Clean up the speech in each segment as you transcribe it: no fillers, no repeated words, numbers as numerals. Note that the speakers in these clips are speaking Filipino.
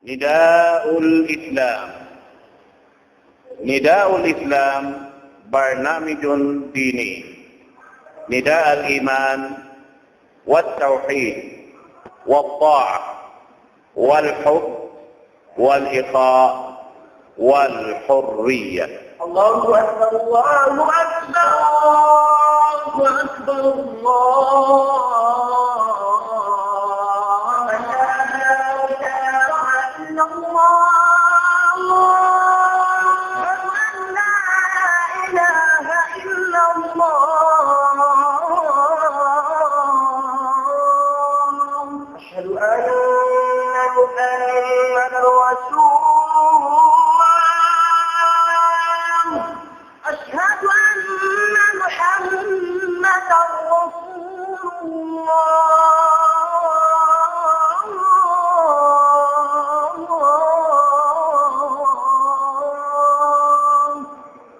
نداء الإسلام. نداء الإسلام برنامج ديني، نداء الإيمان والتوحيد والطاعة والحب والإخاء والحرية. الله أكبر الله أكبر الله أكبر الله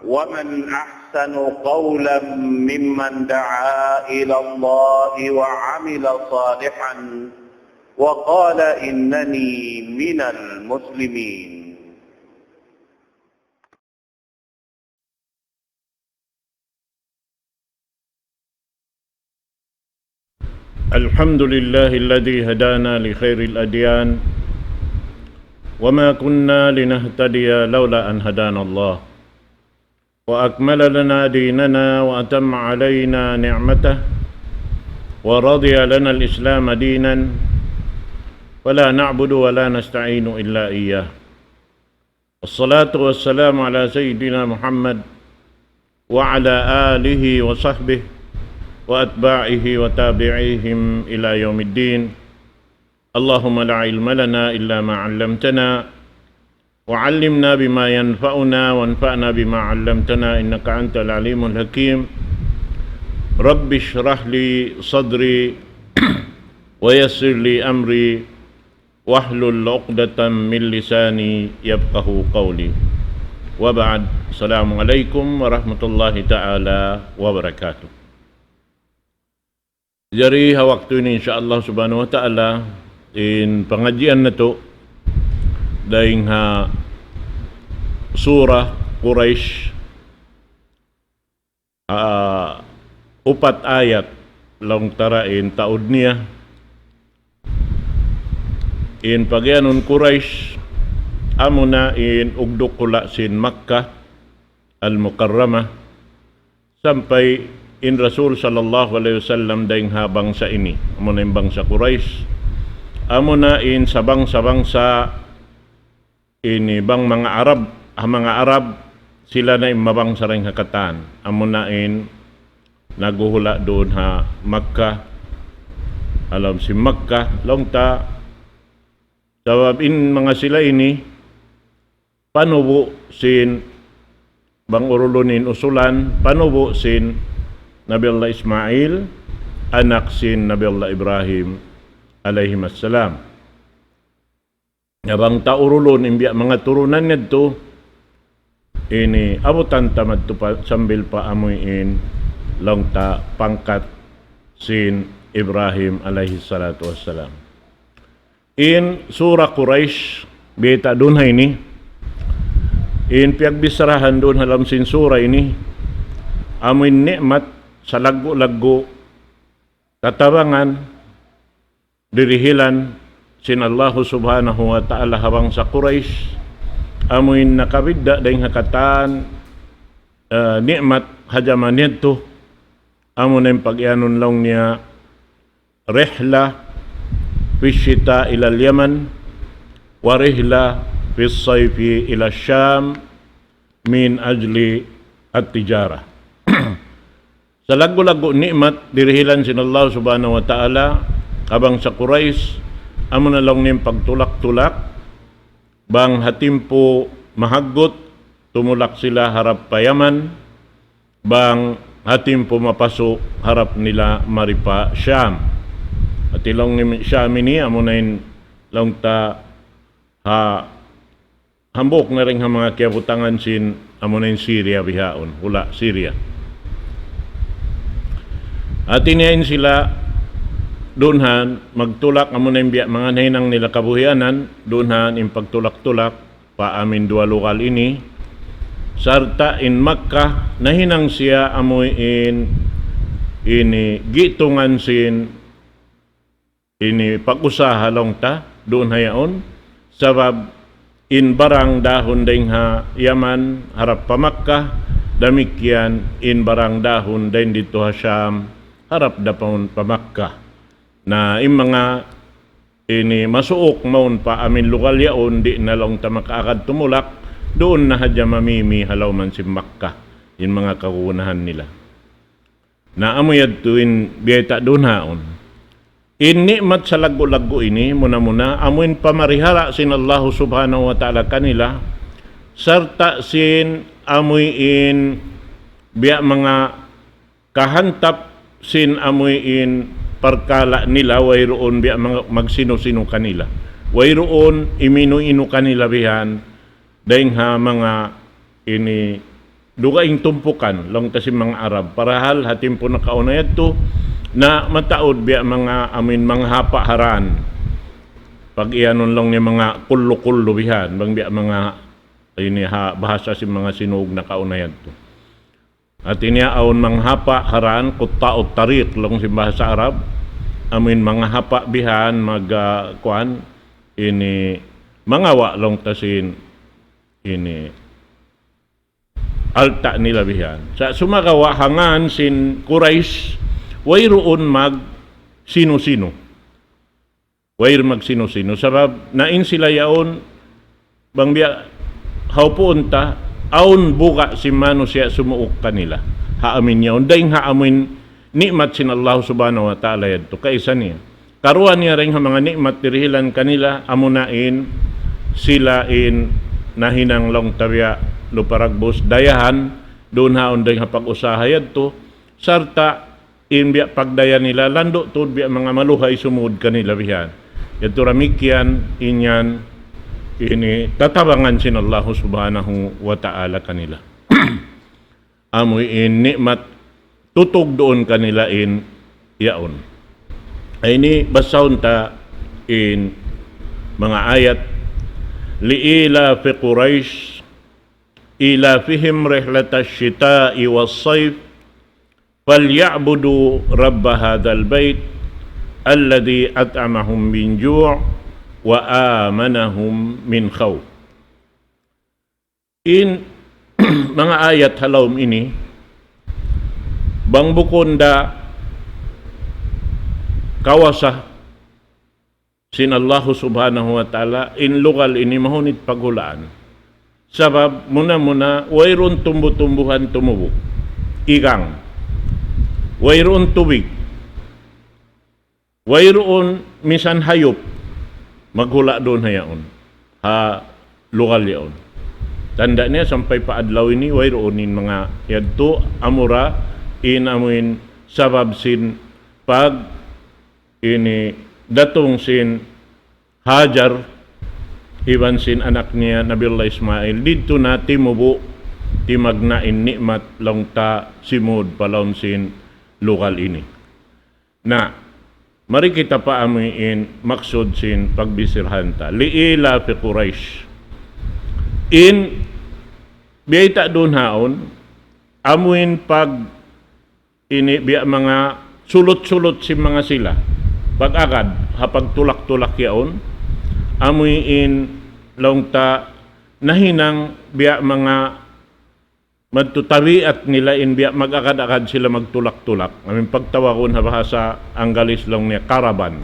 ومن أحسن قولا ممن دعا إلى الله وعمل صالحا وقال إنني من المسلمين. الحمد لله الذي هدانا لخير الأديان وما كنا لنهتدي لولا أن هدانا الله وأكمل لنا ديننا وأتم علينا نعمته ورضي لنا الإسلام دينا ولا نعبد ولا نستعين إلا إياه. الصلاة والسلام على سيدنا محمد وعلى آله وصحبه وأتباعه وتابعيهم إلى يوم الدين. اللهم لا علم لنا إلا ما علمتنا وعلمنا بما ينفعنا وانفعنا بما علمتنا إنك أنت العليم الحكيم. رب اشرح لي صدري ويسر لي أمري واحلل عقدة من لساني يفقه قولي. وبعد. السلام عليكم ورحمة الله تعالى وبركاته. Jadi waktu ini insyaAllah subhanahu wa ta'ala in pengajian na to daing ha surah Quraisy upat ayat long tarain taud niya in pagyanon Quraisy amuna in ugdok kula sin Makkah al-Mukarramah sampai in Rasul sallallahu alaihi wasallam daing ha bangsa ini amuna in bangsa Quraisy amuna in sa bangsa ini bang mga Arab sila na mabang sarang hakatan amunain naguhula doon ha Makkah alam si Makkah longta sabab in mga sila ini panubo sin bang urulunin usulan panubo sin Nabi Allah Ismail anak sin Nabi Allah Ibrahim alaihimassalam. Nabang taurulon imbiya mga turunan nito ini abutan tamad to pa, sambil pa amuin long ta pangkat sin Ibrahim alaihi salatu wassalam. In surah Quraisy beta dun ha ini in piagbisarahan dun halam sin surah ini amuin nikmat sa lagu-lagu tatabangan dirihilan sin Allah subhanahu wa ta'ala habang sa Quraisy amuin nakabidda daing hakatan nikmat hajaman nito amun ang pagyanon lang niya rihla fi syita ila al-Yaman wa rihla fi sayfi ila Syam min ajli at-tijara. Sa lagu-lagu nikmat dirihilan sin Allah subhanahu wa ta'ala habang sa Quraisy amo na lang ning pagtulak-tulak bang hatimpo mahagot tumulak sila harap payaman bang hatimpo mapaso harap nila maripa Syam. At ilong ni Syam ini amo na lang ta hambok na rin ang mga kiabutangan sin amo na Syria bihaon hula Syria. At inihain sila doonhan magtulak amo na biya mga nahinang nila kabuhianan doonhan in pagtulak-tulak pa amin dua lokal ini sarta in Makkah nahinang siya amoy in ini gitungan sin ini pag-usaha long ta doon hayaon sabab in barang dahon ding ha Yaman harap pa Makkah damikyan in barang dahon din dito ha Syam harap dapon pa Makkah na in mga ini masuok maun pa amin lokal yaon di na long ta makaakad tumulak doon na hadya mamimi halaw man si Makkah in mga kakunahan nila na amoyad tuwin biyeta doon haon in ni'mat sa lago-lago ini muna amuin pamarihara sin Allah subhanahu wa ta'ala kanila sarta sin amoy in biya mga kahantap sin amoy in parkala nila wayroon biya mga magsino-sino kanila wayroon imino-ino kanila bihan dahing ha mga ini dugaing tumpukan long ta si mga Arab parahal hatim po nakaunayad to na mataod biya mga amin mga hapa haran pag iyanon lang ni mga kullo-kullo bihan bang biya mga ini ha bahasa si mga sinuog na kaunayad to at iniaon mga hapa haran kuttaot tariq long si bahasa Arab amin mga hapa bihan mag kuan ini mga wa long tasin ini alta nila bihan sa sumagawa hangan sin Quraish wayroon mag sino-sino mag sino-sino sabab nain sila yaon bang biya haupuon ta aun buka si mano siya sumuok kanila haamin yaon dahing haamin nikmat sin Allah subhanahu wa ta'ala yadto kaisa niya karuan niya rin mga nikmat tirihilan kanila amunain sila in nahinang long tabya luparagbos dayahan doon haon dahing hapag-usaha yadto sarta in biya pagdaya nila landotud biya mga maluhay sumud kanila bihan yadto ramikyan inyan ini tatabangan sin Allah subhanahu wa ta'ala kanila amoy in nikmat tutog doon kanila in yaon ay ini basahon ta in mga ayat liila fi Quraish ila fihim rihlatash shita'i was-sayf falyabudu rabb hadzal bait alladhi at'amahum min ju' wa amanahum min khawf in mga ayat halawm ini bang bukonda kawasa sin Allah subhanahu wa ta'ala in lugal ini mahunit paghulaan sabab muna wayron tumbu-tumbuhan tumubo igang wayron tubig wayroon misan hayop maghula doon hayaon ha lugal yaon tanda niya sampay paadlaw ini wayroonin mga yadto amura in amuin sabab sin pag ini datong sin Hajar iban sin anak niya Nabiullah Ismail dito na timubo timagnain nikmat long ta simud palawm sin lokal ini na mari kita pa amuin maksud sin pagbisirhan ta liila fi Quraish in biyayta doon haon amuin pag ini biya mga sulot-sulot si mga sila pag-agad hapag tulak-tulak yaon amoy in long ta nahinang biya mga magtutawiat nila in biya mag-agad-agad sila magtulak-tulak amin pagtawakon ha bahasa Anggalis long niya karaban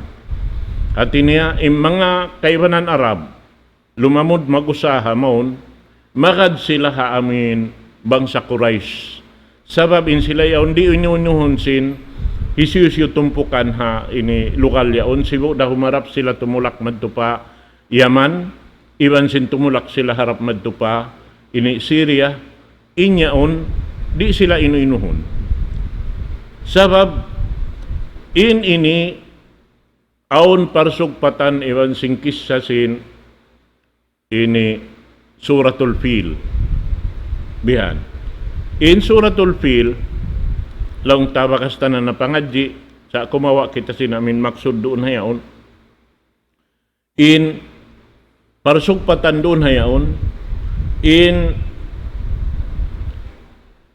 at niya in mga kaibanan Arab lumamod mag-usaha maun magad sila ha amin bangsa Quraish sabab in sila yaon di unyunyuhon sin isyu tumpukan ha ini lokal yaon sibo da humarap sila tumulak madto pa Yaman iban sin tumulak sila harap madto pa ini Syria inyaon di sila inuinuhon sabab in ini aon parsog patan iban sing kissa sin ini Suratul Fil bihan in Suratul Fil long tabakasta na napangadji sa kumawa kita sinamin maksud doon hayaon. In parsugpatan doon hayaon. In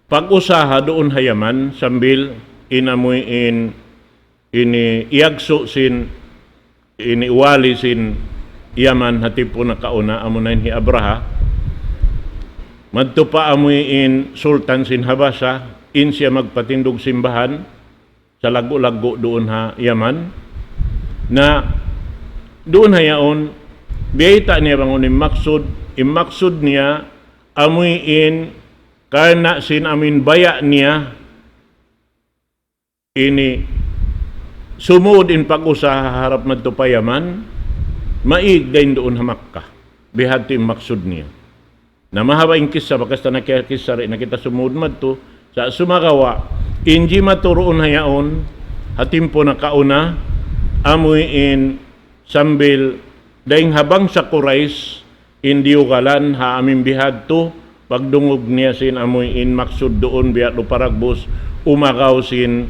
pag-usaha doon hayaman sambil inamoy ini iagso sin iniwali sin yaman hatipo na kauna amunan hi Abraha. Madto pa amoy in Sultan sin Habasa in siya magpatindog simbahan sa lago-lago doon ha Yaman na doon hayaon biyayta niya bangon imaksud niya amoy in karna sin amin baya niya ini sumud in pag-usaha harap madto pa Yaman maig din doon ha Makkah bihadto imaksud niya na mahaba yung kisa bakasta nakikisa rin na kita sumud madto sa sumagawa inji maturoon hayaon hatimpo na kauna amoy in sambil daing habang sa Quraysh indiugalan ha amin bihadto pagdungog niya sin amoy in maksud doon biya luparagbos umagaw sin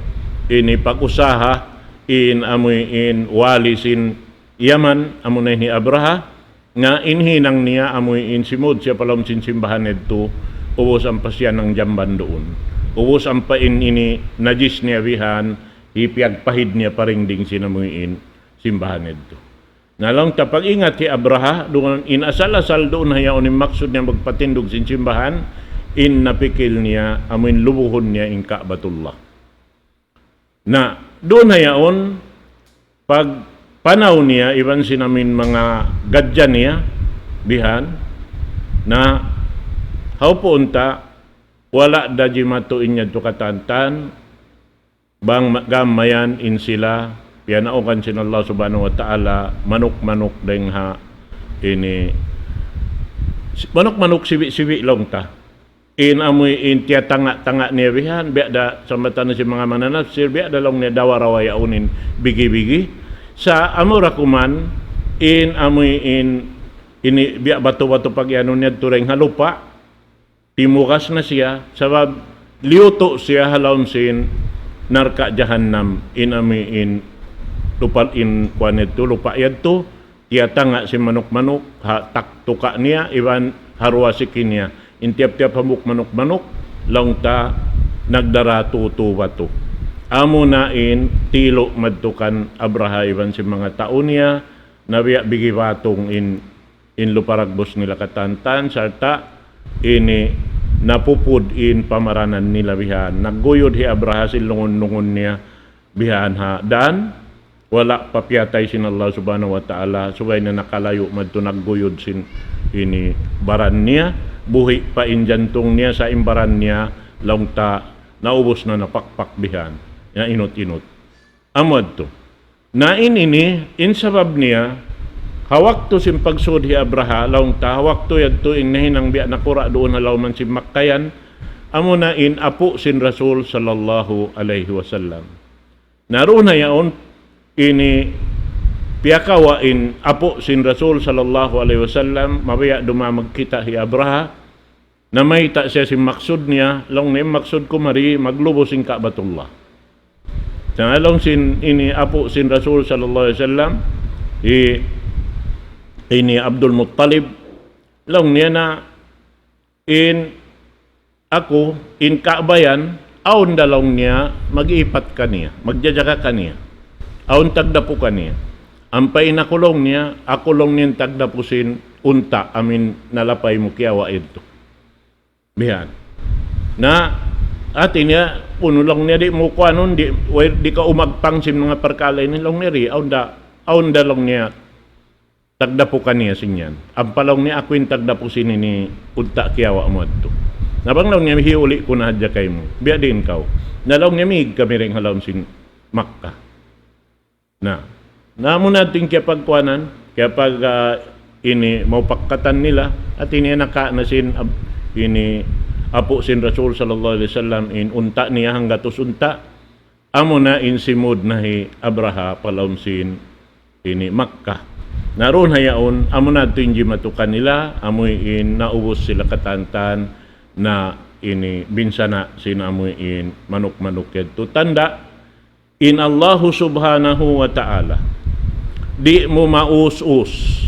ini pag-usaha in amoy in wali sin Yaman amunay ni Abraha nga inhinang niya amoy in simod siya palom sin simbahan nito ubos ang pasyan ng jamban doon ubos ang pain ini najis niya bihan ipiyagpahid niya paring ding sinamoy in simbahan nito nalong tapag ingat si Abraha doon in asal-asal doon hayaon yung maksud niya magpatindog sin simbahan in napikil niya amoy lubuhon niya in Ka'batullah na doon hayaon pag panaw niya, iban sinamin mga gadyan niya, bihan, na haupo unta, wala daji matuin niya tukatantan, bang gamayan in sila, piyanaukan sin Allah subhanahu wa ta'ala, manok-manok deng ha, ini, manok-manok siwi-siwi long ta, in amoy in tiya tanga-tanga niya bihan, biya da, samatan na si mga mananapsir, biya da long niya dawaraway aunin, bigi-bigi, sa amura kuman in amoy in ini biya bato-bato pagyano niya tureng halupa timukas na siya sabab liuto siya halawon sin narka jahannam in amoy in lupa in kwaneto lupa yadto tiyatanga si manok-manok ha taktuka niya iban harwasikin niya in tiap-tiap hamuk manok-manok langta nagdara tutu bato amo na in tilo madtukan Abraha iban si mga taon niya nabiya bigibatong in luparagbos nila katantan sarta ini napupud in pamaranan nila bihan nagguyod hi Abraha silungon-lungon niya bihan ha dan wala papiyatay sin Allah subhanahu wa ta'ala subay na nakalayo madto nagguyod sin ini baran niya buhi pa in jantong niya sa imbaran niya langta naubos na napakpak bihan na inot-inot. Amad to. Na ini in sabab niya, hawak to sim pagsud hi Abraha, laong ta, hawak to yadto ing nahinang biya nakura doon halaw man si Makkayan, amo na in apo sin Rasul sallallahu alaihi wasallam. Naroon na yaon, ini piyakawa in apo sin Rasul sallallahu alaihi wasallam, mabaya dumamag kita hi Abraha, na may ta siya si maksud niya, laong na maksud kumari, maglubos in Ka'batullah. Along sin ini apo sin Rasul sallallahu alaihi wasallam ini Abdul Muttalib long niya na in ako in kaabayan aon dalong niya mag-ipat kaniya magjajaga kaniya aon tagdapo kaniya ampay na kulong niya ako long niya tagdapusin unta amin nalapay mo kiyawa ito bihan na ati niya puno lang niya di mo kuanon di ka umagpang sim mga perkalay ni long niri aun da long niya tagdapo kaniya sinyan ampalong ni ako in tagdapo sin ni unta kiyawa mo adto nabang long niya hiuli ko na hadya kay mo biya din kaw nalong niya mig kami ring halawon sin Makkah na namo natin kaya pagkuanan kaya pag ini maupakatan nila at ini naka na sin ini apo sin Rasul sallallahu alaihi wasallam in unta niya hanggatos unta amo na in simod na hi Abraha palawon sin ini Makkah naroon hayaon amo na tinji matukan nila amoy in naubos sila katantan na ini binsana sin amoy in manok-manok yadto tanda in Allahu subhanahu wa ta'ala di mo maus-us.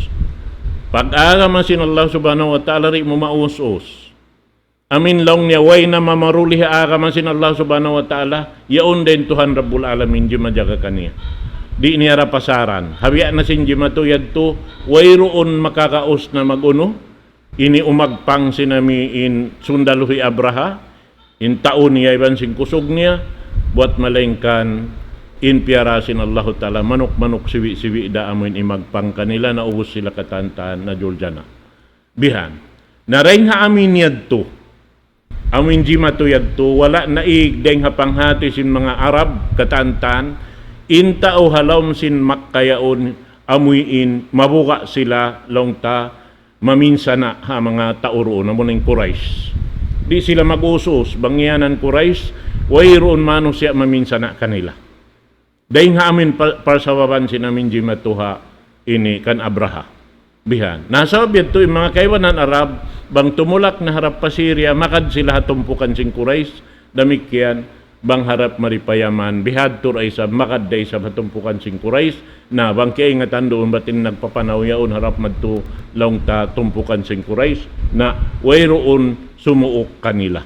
Pag-agaman sin Allah subhanahu wa ta'ala ri mo maus-us. Amin long niya way na mamaruli agaman sin Allah subhanahu wa ta'ala yaon din Tuhan Rabbul Alamin di majaga kaniya. Di niya rapasaran. Habiya na sin di matuyad to way roon makakaos na maguno. Ini umagpang sinami in sundaluhi Abraha. In taon niya iban sin kusog niya. Buat malengkan in piarasin Allah ta'ala manok-manok siwi-siwi da amin imagpang kanila na ubos sila katantaan na Juljana. Bihan. Naring ha amin yadto. Amin jima to yadto. Wala na igdeng hapanghati sin mga Arab katantaan. Inta o halom sin makkayaon amuin mabuka sila longta maminsa na ha mga tauro na muning Quraysh. Di sila mag-usos bangyanan Quraysh wayroon mano siya maminsa na kanila. Dahil nga amin parsawaban sinamin jimatuha ini kan Abraha. Bihan. Nasa objet to yung mga kaiwanan Arab bang tumulak na harap pa Syria makad sila hatumpukan sing Quraysh damikyan bang harap maripayaman bihad tur ay sa makad day sa hatumpukan sing Quraysh na bang kiingatan doon batin nagpapanaw yaon harap madto longta tumpukan sing Quraysh na wayroon sumuok kanila.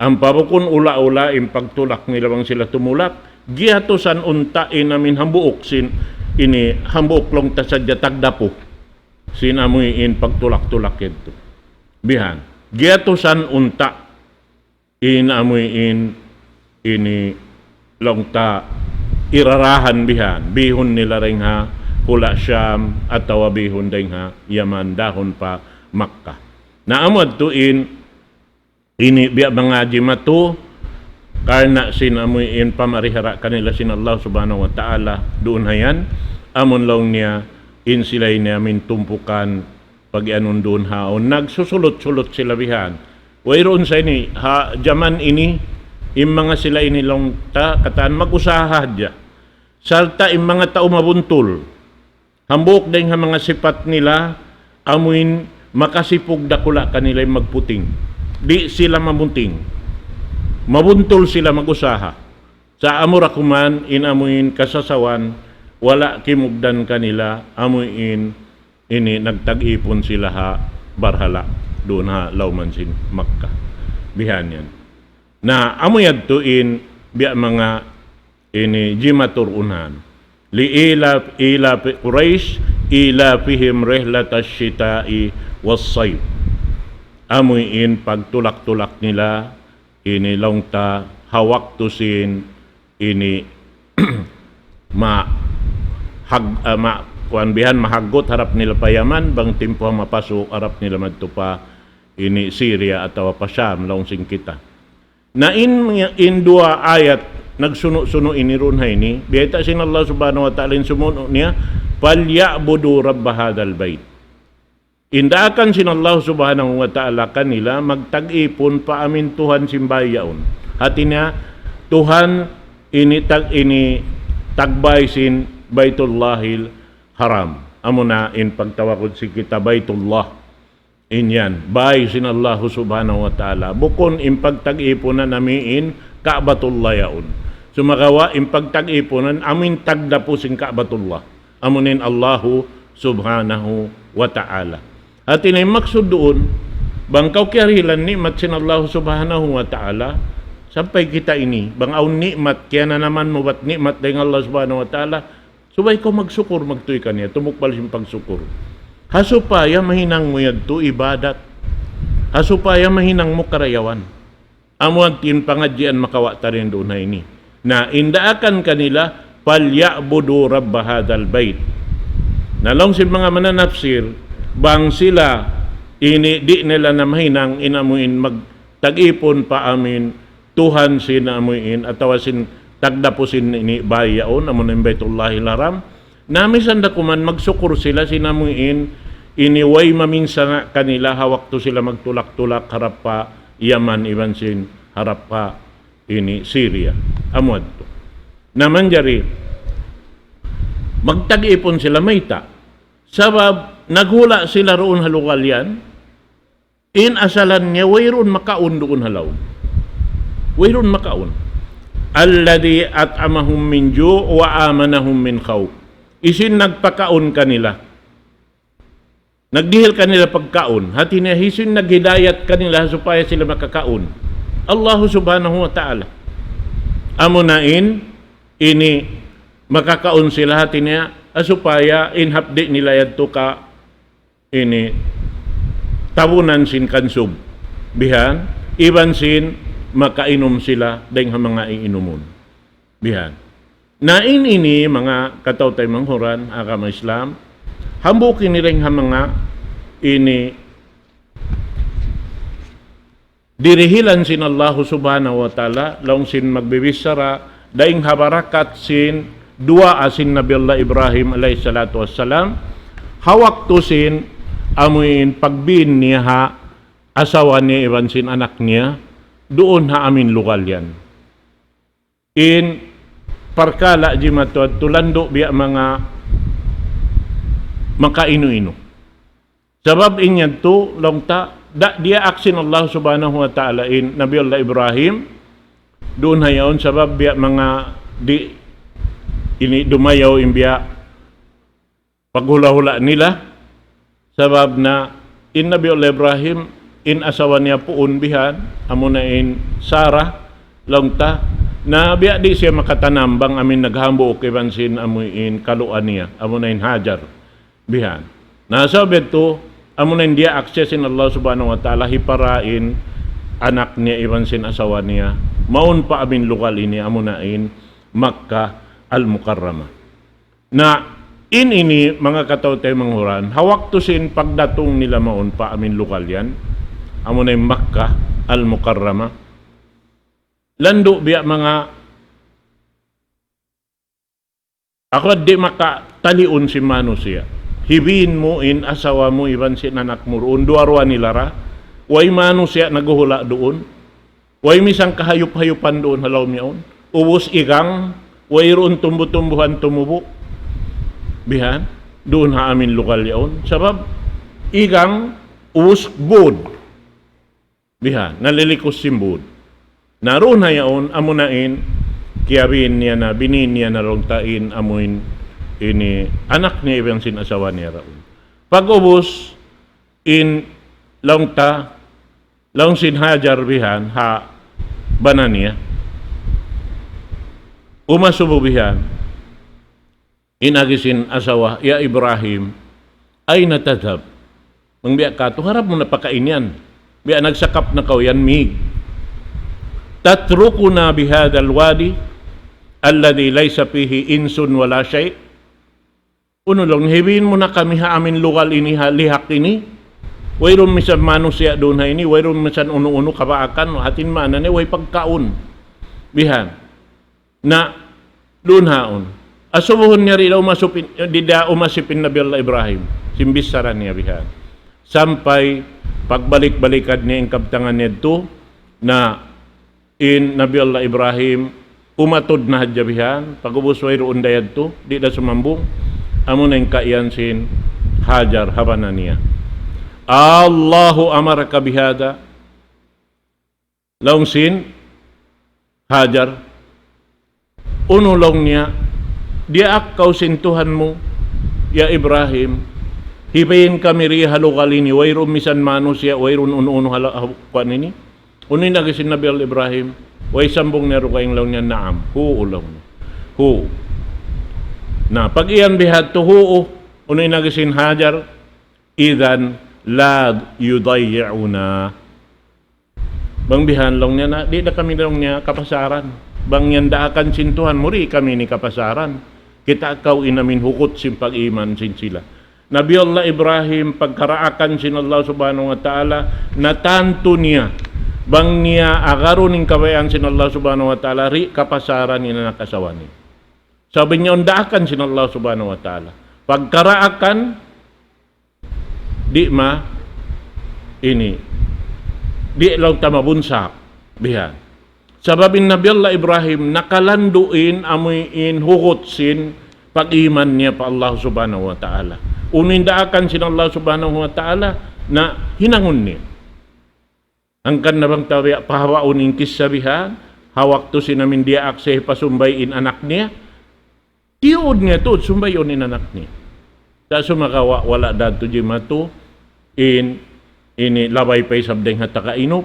Ang pabukon ula-ula im pagtulak nila bang sila tumulak giyatosan untain namin hambuok sin ini hambuok long ta sadya tagdapo sinamuin pagtulak-tulak ito. Bihan. Giyatosan unta inamuin ini long ta irarahan bihan. Bihon nila ring ha hula Syam atawa bihon ding ha Yaman dahon pa Makkah. Naamad tuin ini biya mga jimatu karena sinamuin pamarihara kanila sin Allah subhanahu wa ta'ala doon hayan amon long niya in sila namin tumpukan pag anon doon haon nagsusulot-sulot sila bihan wayroon sa ini ha jaman ini im mga sila ini long ta kataan mag-usaha dya salta im mga tao mabuntol hambok ding ha mga sipat nila amuin makasipog dakula kanila magputing di sila mabunting mabuntol sila mag-usaha sa amurakuman inamuin kasasawan wala kimugdan kanila amuin ini nagtag-ipon sila ha barhala doon ha lawmansin Makkah bihan yan na amuyad tuin biya mga ini jimatur unan li ila Quraysh ila fihim rihlatash shita'i was-sayf amuin pagtulak-tulak nila ini longta hawak tusin ini kuanbihan mahagot harap nila payaman bang timpo mapasok harap nila magtupa ini Syria atau pa Syam long sing kita na in dua ayat nagsuno-suno ini ron hay ni biyata sin Allah subhanahu wa ta'ala sumuno niya falyabudu rabb hadzal bait indakan sin Allah subhanahu wa ta'ala kanila magtag-ipon pa amin Tuhan simbayaon hati niya Tuhan ini tagbay sin Baitullahil Haram amuna in pagtawagod si kita Baitullah inyan bay sin Allah subhanahu wa ta'ala bukon in pagtag-iponan namiin Ka'batullah yaon sumakawa in pagtag-iponan amin tagdapo sin Ka'batullah amunin Allahu subhanahu wa ta'ala at inay maksud doon bangkaw karilan nikmat sin Allah subhanahu wa ta'ala sampai kita ini bang aw nikmat kaya na naman mo bat nikmat dahil Allah subhanahu wa ta'ala subay ko magsukur magtuy kaniya tumukbal siyang pagsukur hasupaya mahinang mo yadto ibadat hasupaya mahinang mo karayawan amuan tin pangadjian makawata rin doon na ini na indaakan kanila falyabudu rabb hadzal bait nalong sin mga mananafsir bang sila ini di nila na mahinang inamuin magtag-ipon pa amin Tuhan sinamuin atawa sin tagdapusin ini bayaon amon ang Baitullahil Haram namisan da kuman magsukur sila sinamuin iniway maminsa kanila hawak to sila magtulak-tulak harap pa Yaman iban sin harap pa ini Syria amod to naman jari magtag-ipon sila mayta sabab naghula sila roon halugal yan in asalan niya wayroon makaon doon halaw wayroon makaon alladhi at'amahum min ju' wa amanahum min khawf. Isin nagpakaon kanila. Nagdihil kanila pagkaon. Hati niya isin naghidayat kanila supaya sila makakaon. Allah subhanahu wa ta'ala. Amunain ini makakaon sila hati niya supaya inhapdi nila yadto ka ini tabunan sin kansub. Bihan iban sin makainom sila dahil mga iinumon. Bihan. Na ini mga kataw-tay manghuran agama Islam, hambukin nilang mga ini dirihilan sin Allah subhanahu wa ta'ala laong sin magbibisara daing habarakat sin dua asin Nabi Allah Ibrahim alayhi salatu wassalam hawak to sin amuin pagbin niya ha asawa niya iban sin anak niya doon ha amin lugal yan. In parkala jimatod tulando biya mga makainu-inu. Sabab inyan to longta dia aksin Allah subhanahu wa ta'ala in Nabi Allah Ibrahim doon hayaon sabab biya mga di ini dumayaw in biya paghula-hula nila sabab na in Nabi Allah Ibrahim in asawa niya puun bihan amuna in Sarah longta na biya di siya makatanam bang amin naghambo kay bansin amuin kaluan niya amunain Hajar bihan na sabet to amunain dia aksesin Allah subhanahu wa ta'ala hiparain anak niya ibansin asawa niya maun pa amin lokal ini amunain Makkah al-Mukarramah na ini mga kataw-tay manghuran hawak to sin pagdatong nila maun pa amin lokal yan amunain Makkah al-Mukarramah lando biya mga ako di makataliun si Mano siya. Hibin mo in asawa mo iban si nanak mo roon. Duarwa nilara. Way Mano siya naguhula doon. Way misang kahayup-hayupan doon halaw miyaon. Ubos igang. Way roon tumbu-tumbuhan tumubo. Bihan. Doon ha amin lokal yaon. Sabab igang ubos bod. Bihan. Nalilikos simbod. Naroon na yaon, amunain, kiyabin niya na, binin niya na rongtain, amuin, ini, anak niya ibang sinasawa niya raon. Pag-ubos, in, longta, long sin Hajar bihan, ha, banan niya, umasubo bihan, inagisin asawa, ya Ibrahim, ay natadhab. Mangbiya ka, harap mo na pakainyan. Biya nagsakap na kaw yan, mig. Tatrukuna bihadal wadi alladhi laysa fihi insun wala shay. Uno lang hibin mo na kami ha amin lugal ini ha lihak ini. Wayron misan Mano siya doon ha ini, wayron misan uno-uno kabaakan hatin maanan ni way pagkaon. Bihan. Na doon haon. Asubuhon niya rin umasupin dida umasipin Nabi Allah Ibrahim. Simbisaran niya bihan. Sampai pagbalik-balikad niya ang kabtangan niya to na in Nabi Allah Ibrahim umatod na hadjabihan pagubos way roon dayad to di na sumambong amo na yung kaiyan sin Hajar habana niya Allahu amaraka bihada laong sin Hajar unulong niya dia akaw sintuhan mo ya Ibrahim hibayin kami ri halukalini way roon misan Mano siya way roon uno halakuan ini unin nagisin Nabi Allah Ibrahim, way sambong nero kayong law niya naam, huulaw niya. Hu. Na, pag iyan bihad to hu, unin nagisin Hajar, idan la yudayi'una. Bang bihan lang niya na, di na kami lang niya kapasaran. Bang yan daakan sintuhan, muri kami ni kapasaran. Kita akaw inamin hukot sin pag-iman sin sila. Nabi Allah Ibrahim, pagkaraakan sin Allah subhanahu wa ta'ala, natanto niya, bang niya agaro ning kabayan sin Allah subhanahu wa ta'ala ri kapasaran ni nakasawa ni. Sabi niya undaakan sin Allah subhanahu wa ta'ala. Pagkaraakan di ma ini di law tamabunsak bihan. Sababin Nabi Allah Ibrahim nakalanduin amuin hukot sin pag-iman niya pa Allah subhanahu wa ta'ala. Unindaakan sin Allah subhanahu wa ta'ala na hinangon niya. Ang kanabang tabi pahawaon in kisabihan, hawak to sinamin dia akse pasumbayin anak niya. Tiod niya to, sumbayon in anak niya. Sa sumakawa, wala dato jimato, ini labay pa'y sabdeng hatakainop,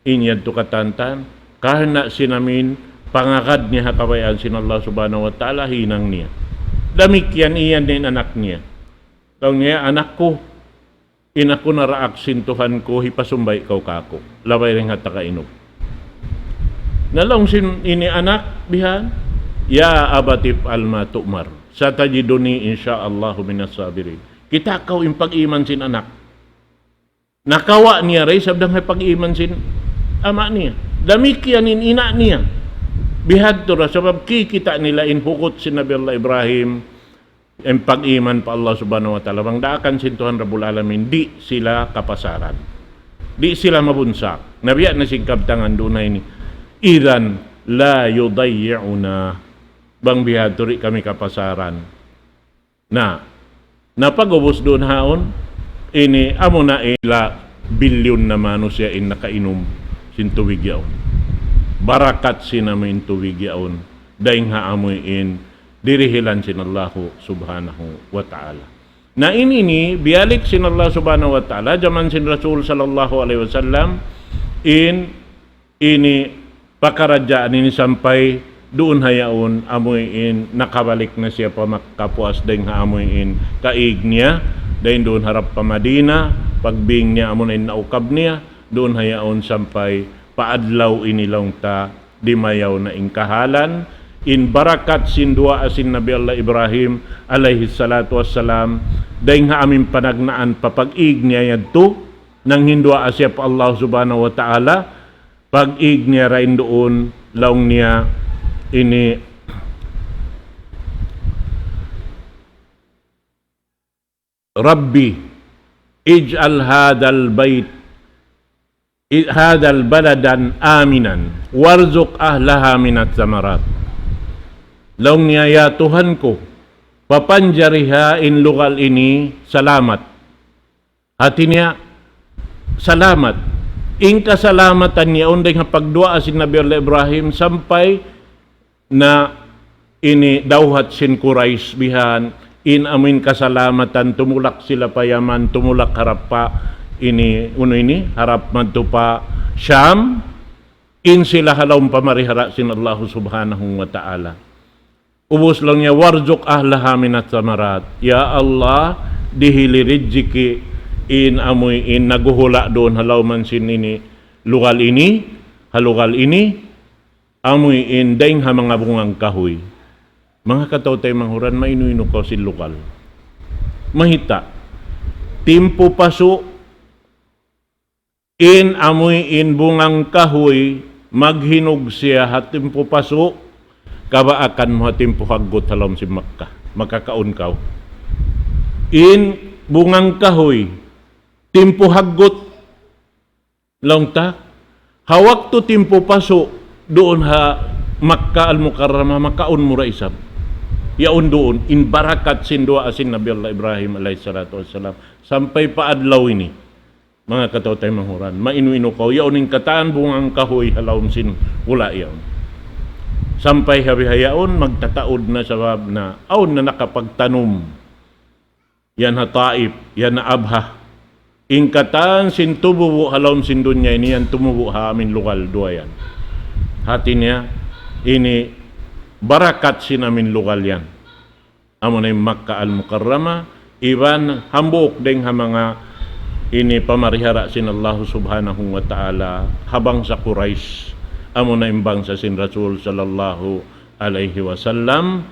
inyad to katantan, kahana sinamin, pangakad niya hakabayan sin Allah subhanahu wa ta'ala, hinang niya. Damikyan iyan din anak niya. Taong niya, anak ko, inako naraak sintuhan ko, hipasumbay ikaw kako. Labay rin hatakainop. Nalong ini anak, bihan, ya abatif alma tu'mar. Sa tajiduni insyaallahu minas sabirin. Kita kau impag-iman sin anak. Nakawa niya ray sabdang pag-iman sin ama niya. Damikyan in ina niya. Bihad to ra sabab kita nila in hukot si Nabi Allah Ibrahim ang pag-iman pa Allah subhanahu wa ta'ala. Bang daakan sin Tuhan Rabbul Alamin, di sila kapasaran. Di sila mabunsak. Nabiya na singkabtangan dunay ni Iran la yudayyi'una. Bang bihad turi kami kapasaran. Napag-ubos doon haon, ini amo na ila bilyon na manusia in nakainom sin tuwig yaon. Barakat sinamin tuwig yaon. Daing haamoy in dirihilan sin Allah subhanahu wa ta'ala. Na ini bialik sin Allah subhanahu wa ta'ala, jaman sin Rasul sallallahu alaihi wasallam, ini pakarajaan ini sampai doon hayaon amoyin nakabalik na siya pa makapuas dahil amoyin kaig niya dahil doon harap pa Madina pagbing niya amoyin naukab niya doon hayaon sampay paadlaw inilong ta di mayaw na ingkahalan in barakat sindua asin Nabi Allah Ibrahim alaihi salatu wassalam dahil amin panagnaan papag-ig niya yadto nang hindua asya pa Allah subhanahu wa ta'ala pag-ig niya rain doon laong niya ini Rabbi ij'al hadal baladan aminan warzuq ahlaha minat samarat. Laong niya ya Tuhan ko papanjariha in lugal ini salamat. Hati niya salamat. In kasalamatan niya unday nga pagdua asin Nabi Allah Ibrahim sampai na ini dawhat sin Quraish bihan in amin kasalamatan tumulak sila payaman tumulak harap pa ini harap madto pa Syam in sila halawm pamarihara sin Allah subhanahu wa ta'ala. Ubos lang niya warzuq ahlaha minat samarat. Ya Allah dihili rizki in amoy in naguhula doon halawman sin ini lugal ini halugal ini amoy in daing ha mga bungang kahoy. Mga katawtay manghuran, mainuino ko si lokal. Mahita. Timpo paso, in amoy in bungang kahoy, maghinog siya ha timpo paso, kabaakan mo ha timpo hagot halom si Makkah. Makakaon kaw. In bungang kahoy, timpo hagot, lang ta, hawak to timpo paso, doon ha Makkah al-Mukarramah makaon mura isab. Yaon doon in barakat sindua asin Nabi Allah Ibrahim alaihi salatu wassalam sampai paadlaw ini. Mga katawtay manghuran, mainuino ko yaon ning kataan bungang kahoy halawm sin wala yaon. Sampai habihayaon magtataod na sabab na aon na nakapagtanom. Yan ha Taif, yan na Abha. In kataan sin tububu halawm sin dunya ini yan tumubu ha amin lugal duayan. Hati niya, ini barakat sinamin lugal yan. Amo na yung Makkah al-Mukarramah, iban hambuk deng ha mga ini pamarihara sin Allah subhanahu wa ta'ala habang sa Quraish. Amo na yung bangsa sin Rasul sallallahu alaihi wasallam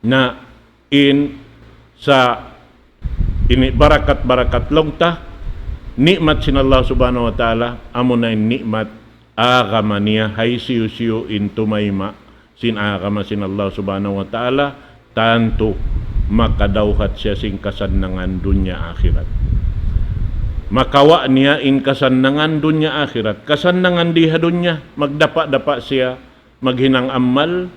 na in sa ini barakat-barakat longta, nikmat sin Allah subhanahu wa ta'ala, amo na yung nikmat agama niya hay siyo in tumayma sin agama sin Allah subhanahu wa ta'ala tanto makadawhat siya sin kasannangan dunya akhirat. Makawa niya in kasannangan dunya akhirat. Kasannangan diha dunya magdapa-dapa siya maghinang amal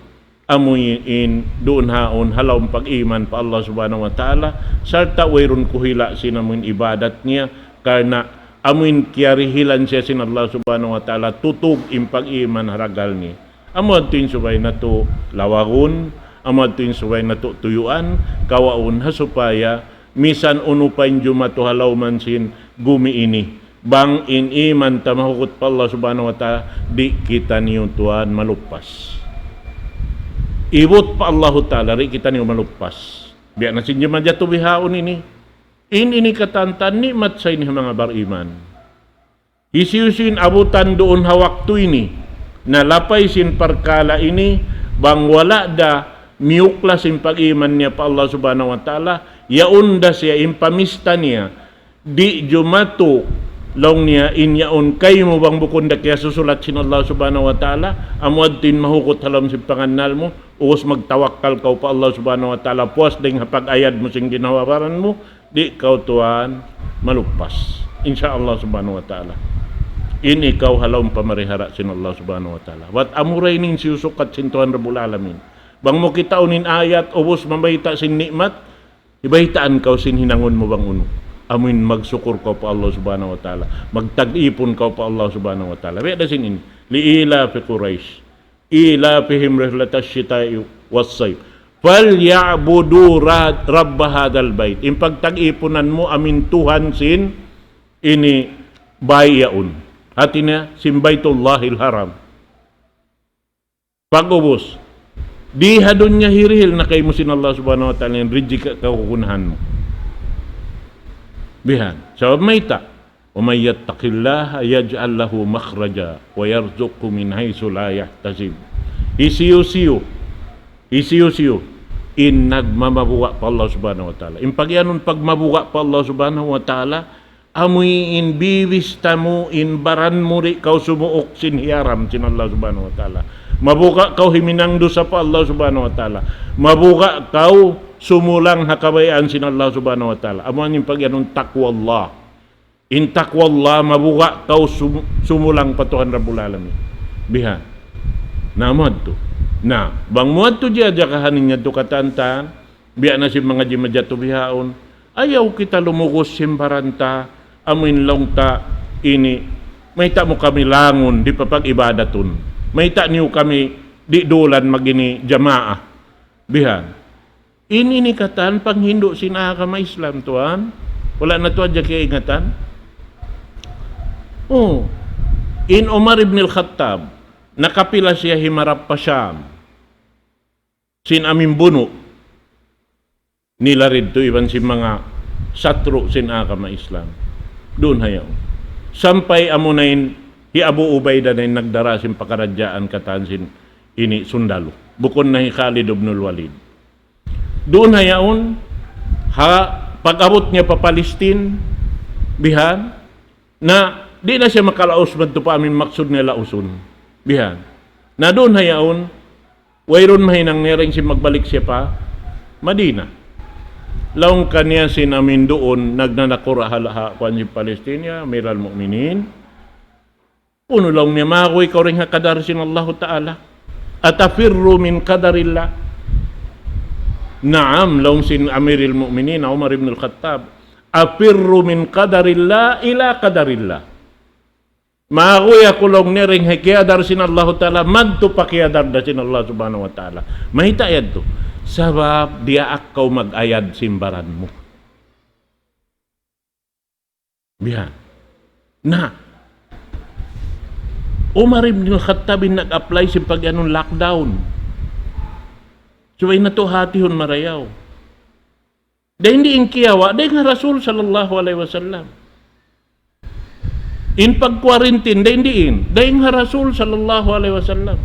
amoy in doon haon halawm pag-iman pa Allah subhanahu wa ta'ala sarta wayron kuhila sinamun ibadat niya karena amuin kiarihilan siya sin Allah subhanahu wa ta'ala tutug impag iman haragal ni Amo adto subay nato lawagon, amo adto subay nato tuyuan, kawaon hasupaya misan unupain jumato halaw man sin gumi ini. Bang iman ta mahukot pa Allah subhanahu wa ta'ala, di kita niyo tuan malupas. Iwot pa Allah ta'ala, ri kita niyo malupas. Biya na sinyo man jato bihaon ini. Ini katantan nikmat sa ini mga bariman. Isiyusin abutan doon hawakto ini, na lapay sin parkala ini, bang wala da miukla sin pag-iman niya pa Allah subhanahu wa ta'ala, yaunda siya impamista niya, di jumato long niya inyaon kay mo bang bukunda kaya susulat sin Allah subhanahu wa ta'ala, amuad din mahukot halam si panganal mo, uos magtawakkal ka pa Allah subhanahu wa ta'ala, puas ding hapag-ayad mo sing ginawaran mo, di kau tuan malupas insya Allah subhanahu wa ta'ala. Ini ikaw halaw pamarihara sin Allah subhanahu wa ta'ala. Wat amuray ning siusukat sin Tuhan Rabbul Alamin. Bang mo kita unin ayat, ubos mabayita sin nikmat, ibaitaan kau sin hinangon mo bang uno. Amin magsukur kau pa Allah subhanahu wa ta'ala. Magtag-ipon kau pa Allah subhanahu wa ta'ala. Wala sin ini. Liila fi Quraish. Ila fihim rihlatas syita'i was-sayf. Falyabudu rabb hadal bait. Impagtag-iponan mo amin Tuhan sin ini bayaun. Hatinya sin Baitullahil Haram. Pag-ubos. Di hadon niya hirihil na kay mo sin Allah subhanahu wa ta'ala yung ridji ka kukunahan mo. Bihan. Sabab may ta. وَمَنْ يَتَّقِ اللَّهَ يَجْعَلْ لَهُ مَخْرَجًا وَيَرْزُقْهُ مِنْ حَيْثُ لَا يَحْتَسِبُ. Isiyo-siyo. In nagmamabuwa pa Allah subhanahu wa ta'ala. In pagyanon pagmabuwa pa Allah subhanahu wa ta'ala, amoy in biwista mo, in baran mo ri kau sumuok sin hiyaram sin Allah subhanahu wa ta'ala. Mabuka kau himinang dosa pa Allah subhanahu wa ta'ala. Mabuka kau sumulang hakabayaan sin Allah subhanahu wa ta'ala. Amuan yung pagyanon takwa Allah. In takwa Allah, mabuka kau sumulang patuhan Rabbul Alamin. Bihan. Namad to. Na, bang muad to diya kahanin niya to katantan, biya na si mga jimadya to bihaon, ayaw kita lumugos simbaranta, amin lang ta, ini, may ta mo kami langon, di papag-ibadaton. May ta niyo kami, di dolan magini jamaah. Bihan. Ini ni katan, pang Hindu sinaka ma Islam tuan, wala na to adya kaya ingatan. Oh, in Umar ibn al-Khattab, nakapila siya himarap pa Syam. Sin amin buno nila rin to iban si mga satro sin akama Islam. Doon hayaw. Sampay amunain hi Abu Ubaidah na nagdara sin pakaradyaan katan sin ini sundalo. Bukon na hi Khalid ibn al-Walid. Doon hayaon pag-abot niya pa Palestine bihan na di na siya makalaos man to pa amin maksud nga lauson. Bihan. Na doon hayaon wayron mahinang nering si magbalik siya pa Madina. Laong kanya sinamin doon nagnanakura halaha kwan si Palestina, miral mu'minin. Puno lang niya makoy ikaw rin kadar sin Allah Ta'ala. Atafirru min qadarillah. Naam, laong sin amiril mu'minin, Umar ibn al-Khattab. Afirru min qadarillah ila qadarillah. Maakoy ako lang niring hikiyadar sin Allah Ta'ala, madto pakiyadar da sin Allah Subhanahu wa Ta'ala. Mahita yan to. Sabab dia akaw mag-ayad simbaran mo. Bihan. Na, Umar ibn al-Khattab nag-apply sin pag-anong lockdown. So ay nato hatihon marayaw. Dahil hindi inkiyawa, dahil nga Rasul sallallahu alaihi wasallam. In pag-quarantine, dahil nga Rasul sallallahu alaihi wasallam.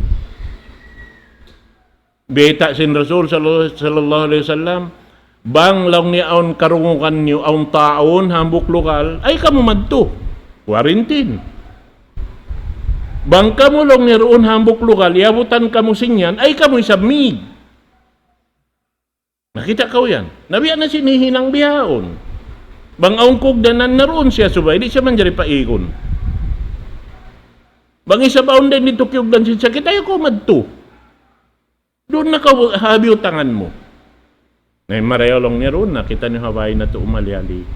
Beta sin Rasul sallallahu alaihi wasallam, bang lang ni aon karungukan niyo aon taon hambuk lokal, ay kamu madto. Quarantine. Bang kamu lang ni roon hambuk lokal, yabutan kamu sinyan, ay kamu isabmig. Nakita ka yan. Nabiya na sinihinang biyaon. Bang aong kugdanan naroon siya subay, di siya man dyan paikon. Bang isa baon din dito kiyugdan siya, kita ayaw ko madto. Doon na habi utangan mo. Ngayon marayaw lang niya roon, nakita niyo Hawaii na to umalyali.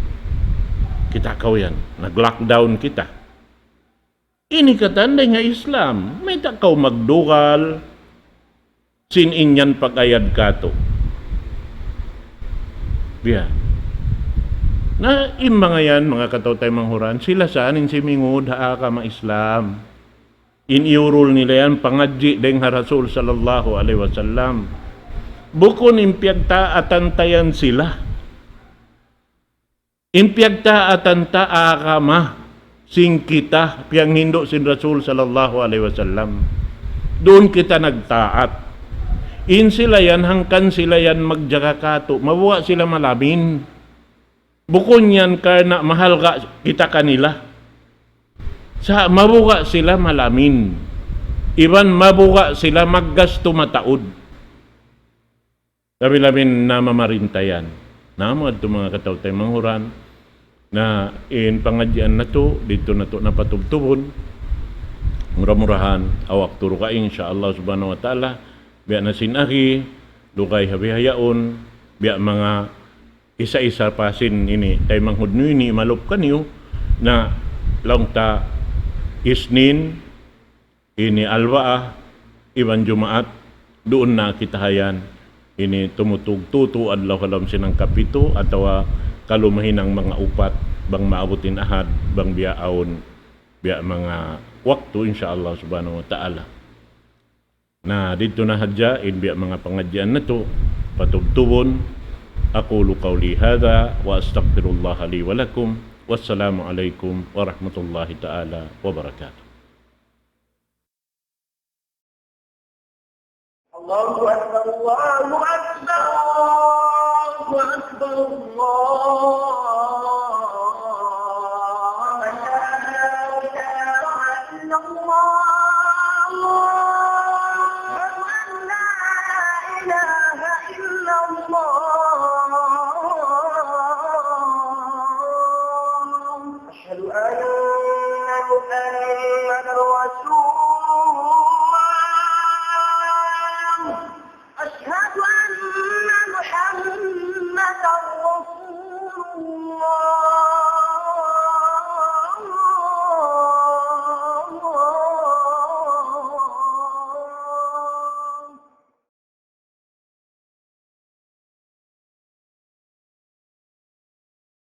Kita ka yan, nag-lockdown kita. Ini katanday nga Islam. May takaw magdukal, sininyan pag-ayad kato. Biya. Na mga yan, mga katawtay manghuran, sila saan si mingod haa ka ma-Islam. Iniurol nila yan, pangadji deng Rasul sallallahu alaihi wasallam. Bukon impyagta atantayan sila. Impyagta atanta akama sing kita piyang hindo sin Rasul sallallahu alaihi wasallam. Doon kita nagtaat. In sila yan, hangkan sila yan magjakakato. Mabuwa sila malamin. Bukon yan karena mahal ka kita kanila. Sa mabuka sila malamin. Iban mabuka sila maggasto mataod. Labi-labin na mamarintayan. Namad ito mga katawtay manghuran na in pangadyan na to, dito na to napatubtubon. Murah-murahan, awak turo ka insyaAllah subhanahu wa ta'ala. Biya na sinahi, lukay habihayaon, biya mga isa-isa pasin ini tay manghudno ini malop kanyo na langta isnin ini alwaah iban jumaat doon na kitahayan ini tumutugtuto adlaw kalam sinang kapito atawa kalumahin ang mga upat bang maabutin ahad bang biyaon biya mga waktu insyaallah subhanahu wa ta'ala na dito na hadya in biya mga pangadyan na to patubtubon. أقول قولي هذا وأستغفر الله لي ولكم والسلام عليكم ورحمة الله تعالى وبركاته. الله أكبر الله أكبر الله أكبر الله